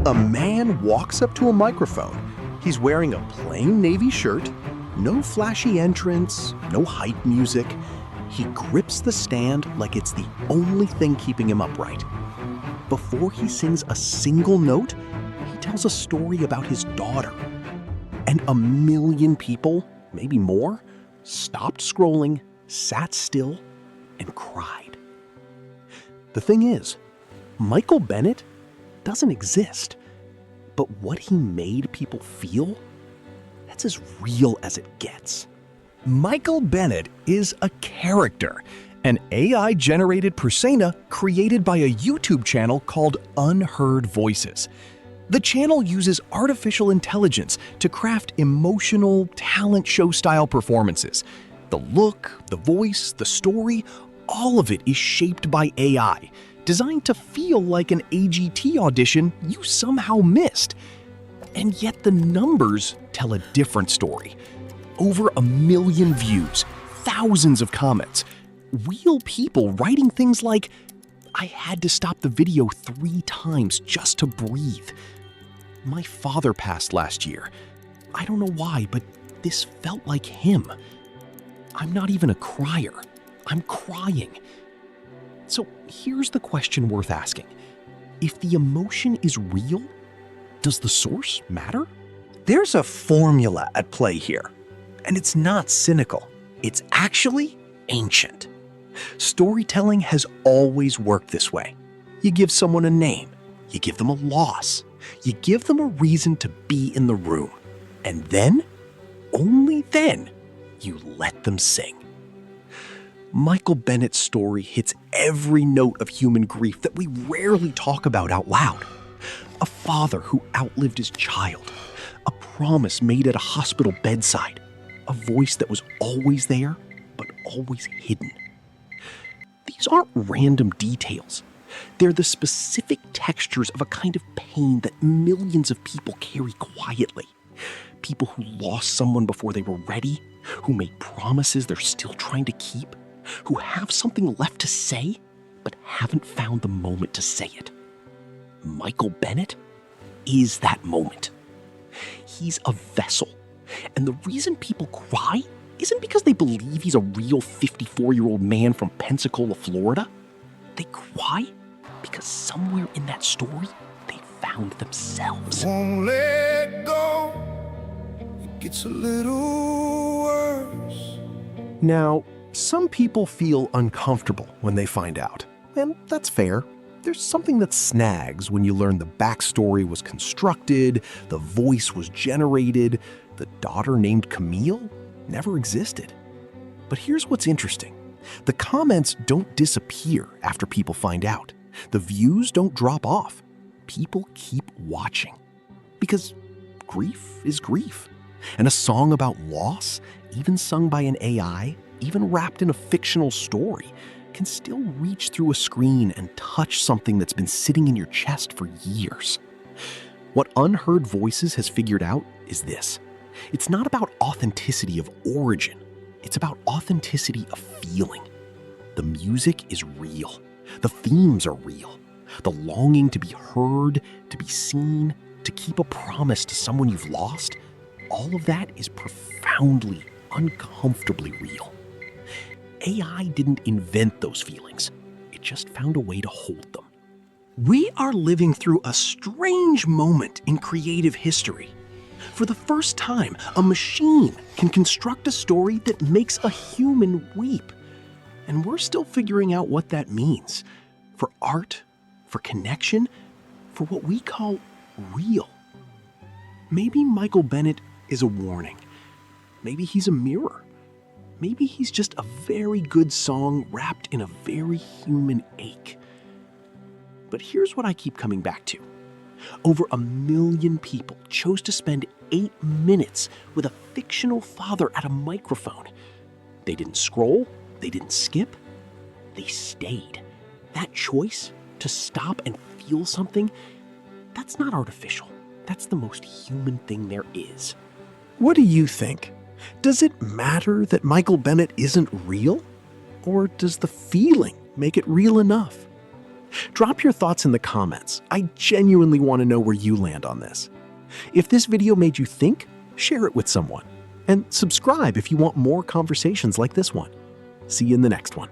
A man walks up to a microphone. He's wearing a plain navy shirt, no flashy entrance, no hype music. He grips the stand like it's the only thing keeping him upright. Before he sings a single note, he tells a story about his daughter. And 1 million people, maybe more, stopped scrolling, sat still, and cried. The thing is, Michael Bennett doesn't exist. But what he made people feel, that's as real as it gets. Michael Bennett is a character, an AI-generated persona created by a YouTube channel called Unheard Voices. The channel uses artificial intelligence to craft emotional, talent show-style performances. The look, the voice, the story, all of it is shaped by AI, designed to feel like an AGT audition you somehow missed. And yet the numbers tell a different story. Over 1 million views, thousands of comments, real people writing things like, "I had to stop the video 3 times just to breathe. My father passed last year. I don't know why, but this felt like him. I'm not even a crier. I'm crying." So here's the question worth asking. If the emotion is real, does the source matter? There's a formula at play here, and it's not cynical. It's actually ancient. Storytelling has always worked this way. You give someone a name, you give them a loss, you give them a reason to be in the room, and then, only then, you let them sing. Michael Bennett's story hits every note of human grief that we rarely talk about out loud. A father who outlived his child, a promise made at a hospital bedside, a voice that was always there, but always hidden. These aren't random details. They're the specific textures of a kind of pain that millions of people carry quietly. People who lost someone before they were ready, who made promises they're still trying to keep, who have something left to say, but haven't found the moment to say it. Michael Bennett is that moment. He's a vessel, and the reason people cry isn't because they believe he's a real 54-year-old man from Pensacola, Florida. They cry because somewhere in that story, they found themselves. Won't let go. It gets a little worse. Now, some people feel uncomfortable when they find out, and that's fair. There's something that snags when you learn the backstory was constructed, the voice was generated, the daughter named Camille never existed. But here's what's interesting. The comments don't disappear after people find out. The views don't drop off. People keep watching. Because grief is grief. And a song about loss, even sung by an AI, even wrapped in a fictional story, can still reach through a screen and touch something that's been sitting in your chest for years. What Unheard Voices has figured out is this. It's not about authenticity of origin. It's about authenticity of feeling. The music is real. The themes are real. The longing to be heard, to be seen, to keep a promise to someone you've lost, all of that is profoundly, uncomfortably real. AI didn't invent those feelings. It just found a way to hold them. We are living through a strange moment in creative history. For the first time, a machine can construct a story that makes a human weep. And we're still figuring out what that means for art, for connection, for what we call real. Maybe Michael Bennett is a warning. Maybe he's a mirror. Maybe he's just a very good song wrapped in a very human ache. But here's what I keep coming back to. Over 1 million people chose to spend 8 minutes with a fictional father at a microphone. They didn't scroll, they didn't skip, they stayed. That choice to stop and feel something, that's not artificial. That's the most human thing there is. What do you think? Does it matter that Michael Bennett isn't real? Or does the feeling make it real enough? Drop your thoughts in the comments. I genuinely want to know where you land on this. If this video made you think, share it with someone. And subscribe if you want more conversations like this one. See you in the next one.